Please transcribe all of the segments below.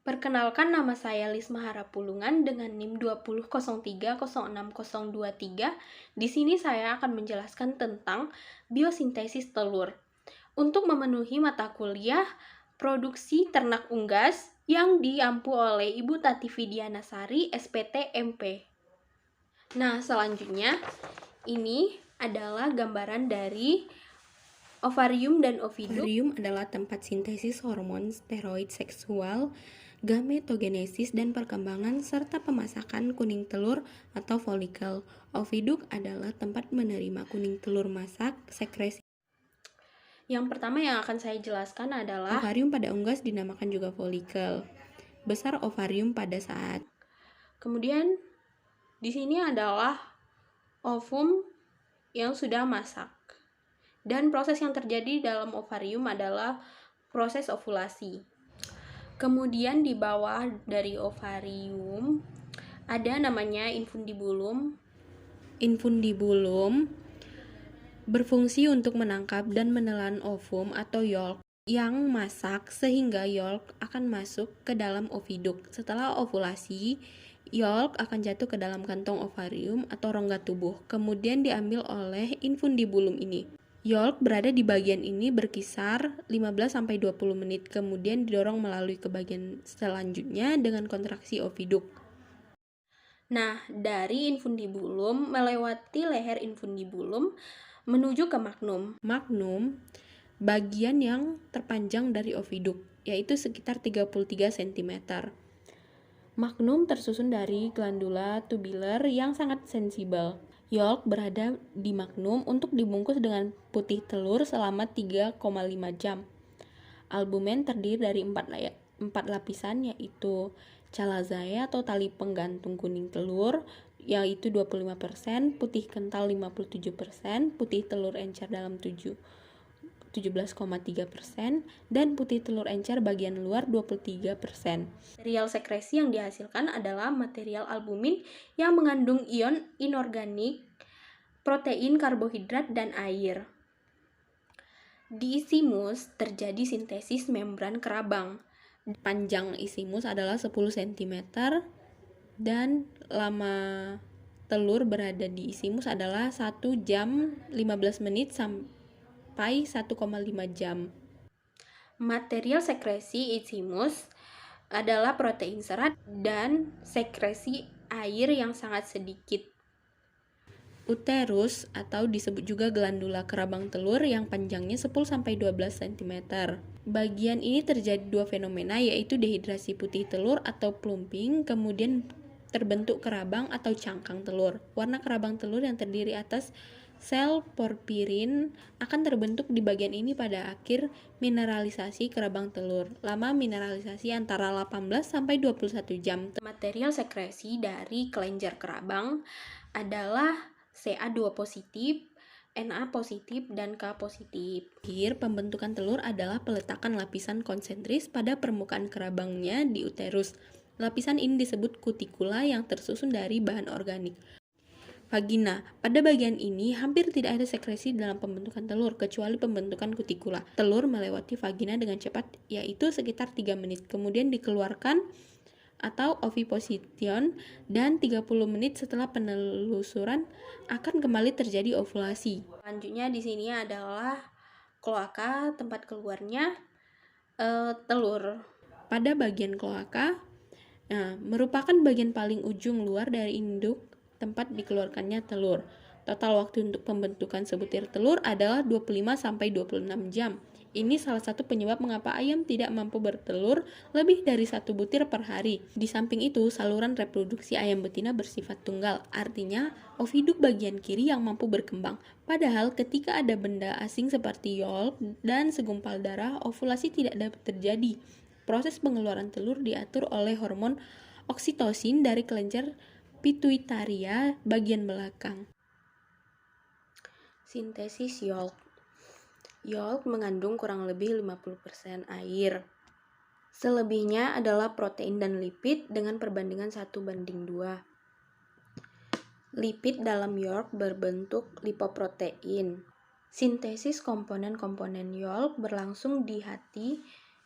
Perkenalkan, nama saya Lisma Harapulungan dengan NIM 2003060023. Di sini saya akan menjelaskan tentang biosintesis telur. Untuk memenuhi mata kuliah produksi ternak unggas yang diampu oleh Ibu Tati Vidianasari, SPT MP. Nah, selanjutnya ini adalah gambaran dari ovarium dan oviduk. Ovarium adalah tempat sintesis hormon steroid seksual, gametogenesis dan perkembangan serta pemasakan kuning telur atau folikel. Oviduk adalah tempat menerima kuning telur masak, sekresi. Yang pertama yang akan saya jelaskan adalah ovarium pada unggas, dinamakan juga folikel. Besar ovarium pada saat. Kemudian di sini adalah ovum yang sudah masak. Dan proses yang terjadi dalam ovarium adalah proses ovulasi. Kemudian di bawah dari ovarium ada namanya infundibulum. Infundibulum berfungsi untuk menangkap dan menelan ovum atau yolk yang masak sehingga yolk akan masuk ke dalam oviduk. Setelah ovulasi, yolk akan jatuh ke dalam kantong ovarium atau rongga tubuh, kemudian diambil oleh infundibulum ini. Yolk berada di bagian ini berkisar 15-20 menit, kemudian didorong melalui ke bagian selanjutnya dengan kontraksi oviduk. Nah, dari infundibulum melewati leher infundibulum menuju ke magnum. Magnum bagian yang terpanjang dari oviduk, yaitu sekitar 33 cm. Magnum tersusun dari glandula tubular yang sangat sensibel. Yolk berada di magnum untuk dibungkus dengan putih telur selama 3,5 jam. Albumen terdiri dari 4 lapisan, yaitu chalazea atau tali penggantung kuning telur, yaitu 25%, putih kental 57%, putih telur encer dalam 17,3%, dan putih telur encer bagian luar 23%. Material sekresi yang dihasilkan adalah material albumin yang mengandung ion inorganik, protein, karbohidrat, dan air. Di isimus terjadi sintesis membran kerabang. Panjang isimus adalah 10 cm dan lama telur berada di isimus adalah 1 jam 15 menit sampai 1,5 jam. Material sekresi isimus adalah protein serat dan sekresi air yang sangat sedikit. Uterus atau disebut juga glandula kerabang telur yang panjangnya 10-12 cm. Bagian ini terjadi dua fenomena, yaitu dehidrasi putih telur atau plumping, kemudian terbentuk kerabang atau cangkang telur. Warna kerabang telur yang terdiri atas sel porfirin akan terbentuk di bagian ini pada akhir mineralisasi kerabang telur. Lama mineralisasi antara 18-21 jam. Material sekresi dari kelenjar kerabang adalah Ca2 positif, Na positif, dan K positif. Akhir pembentukan telur adalah peletakan lapisan konsentris pada permukaan kerabangnya di uterus. Lapisan ini disebut kutikula yang tersusun dari bahan organik. Vagina. Pada bagian ini hampir tidak ada sekresi dalam pembentukan telur, kecuali pembentukan kutikula. Telur melewati vagina dengan cepat, yaitu sekitar 3 menit, kemudian dikeluarkan atau oviposition, dan 30 menit setelah penelusuran akan kembali terjadi ovulasi. Selanjutnya di sini adalah kloaka, tempat keluarnya telur. Pada bagian kloaka, merupakan bagian paling ujung luar dari induk tempat dikeluarkannya telur. Total waktu untuk pembentukan sebutir telur adalah 25-26 jam. Ini salah satu penyebab mengapa ayam tidak mampu bertelur lebih dari 1 butir per hari. Di samping itu, saluran reproduksi ayam betina bersifat tunggal, artinya oviduk bagian kiri yang mampu berkembang. Padahal ketika ada benda asing seperti yolk dan segumpal darah, ovulasi tidak dapat terjadi. Proses pengeluaran telur diatur oleh hormon oksitosin dari kelenjar pituitaria bagian belakang. Sintesis yolk. Yolk mengandung kurang lebih 50% air. Selebihnya adalah protein dan lipid dengan perbandingan 1:2. Lipid dalam yolk berbentuk lipoprotein. Sintesis komponen-komponen yolk berlangsung di hati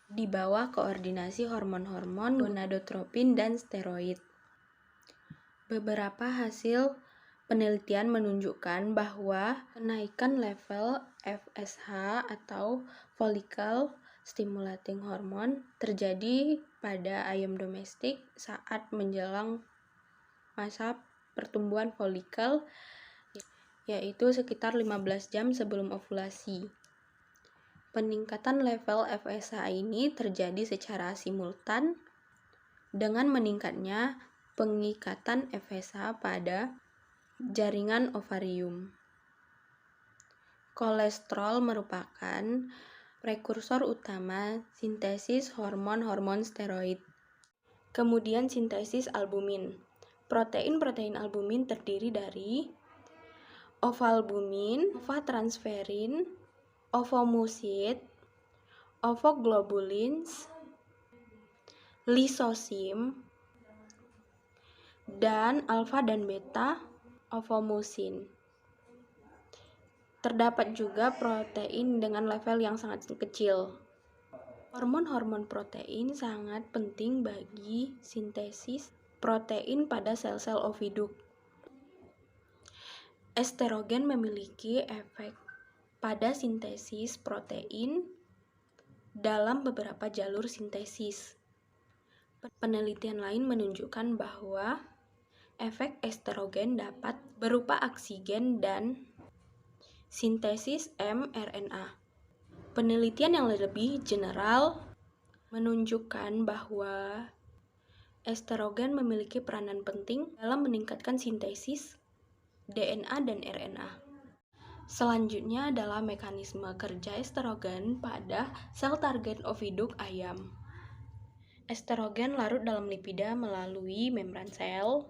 di bawah koordinasi hormon-hormon gonadotropin dan steroid. Beberapa hasil penelitian menunjukkan bahwa kenaikan level FSH atau follicle stimulating hormone terjadi pada ayam domestik saat menjelang masa pertumbuhan folikel, yaitu sekitar 15 jam sebelum ovulasi. Peningkatan level FSH ini terjadi secara simultan dengan meningkatnya pengikatan FSH pada jaringan ovarium. Kolesterol merupakan prekursor utama sintesis hormon-hormon steroid. Kemudian sintesis albumin. Protein albumin terdiri dari ovalbumin, ovatransferin, ovomucin, ovoglobulins, lisosim, dan alfa dan beta ovomucin. Terdapat juga protein dengan level yang sangat kecil. Hormon-hormon protein sangat penting bagi sintesis protein pada sel-sel oviduk. Estrogen memiliki efek pada sintesis protein dalam beberapa jalur sintesis. Penelitian lain menunjukkan bahwa efek estrogen dapat berupa oksigen dan sintesis mRNA. Penelitian yang lebih general menunjukkan bahwa estrogen memiliki peranan penting dalam meningkatkan sintesis DNA dan RNA. Selanjutnya adalah mekanisme kerja estrogen pada sel target oviduk ayam. Estrogen larut dalam lipida melalui membran sel,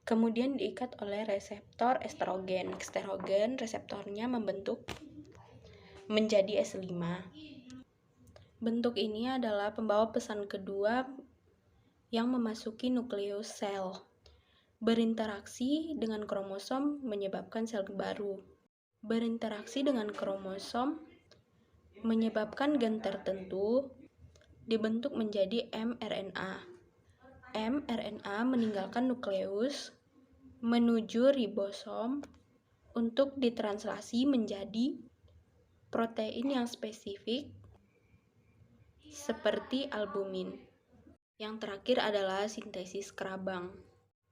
kemudian diikat oleh reseptor estrogen. Estrogen reseptornya membentuk menjadi S5. Bentuk ini adalah pembawa pesan kedua yang memasuki nukleus sel. Berinteraksi dengan kromosom menyebabkan sel baru. Berinteraksi dengan kromosom menyebabkan gen tertentu dibentuk menjadi mRNA. mRNA meninggalkan nukleus menuju ribosom untuk ditranslasi menjadi protein yang spesifik seperti albumin. Yang terakhir adalah sintesis kerabang.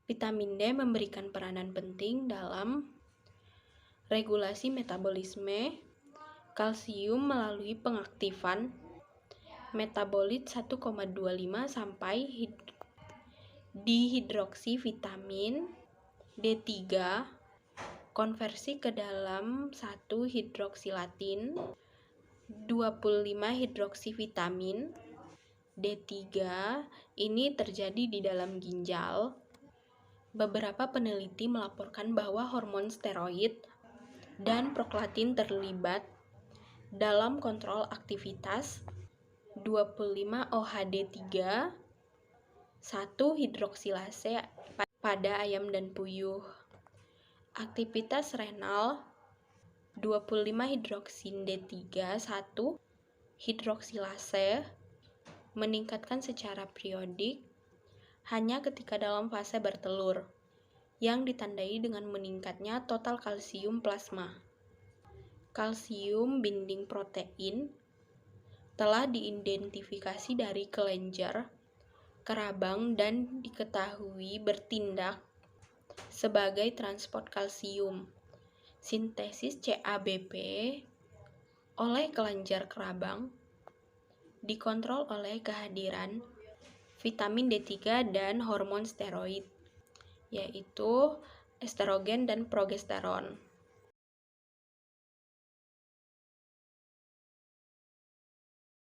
Vitamin D memberikan peranan penting dalam regulasi metabolisme kalsium melalui pengaktifan metabolit 1,25 sampai dihidroksivitamin D3, konversi ke dalam 1-hidroksilatin 25-hidroksivitamin D3 ini terjadi di dalam ginjal. Beberapa peneliti melaporkan bahwa hormon steroid dan prolaktin terlibat dalam kontrol aktivitas 25-OHD3 1-hidroksilase pada ayam dan puyuh. Aktivitas renal 25-hidroksin D3 1-hidroksilase meningkatkan secara periodik hanya ketika dalam fase bertelur, yang ditandai dengan meningkatnya total kalsium plasma. Kalsium binding protein telah diidentifikasi dari kelenjar, kerabang, dan diketahui bertindak sebagai transport kalsium. Sintesis CABP oleh kelenjar kerabang dikontrol oleh kehadiran vitamin D3 dan hormon steroid, yaitu estrogen dan progesteron.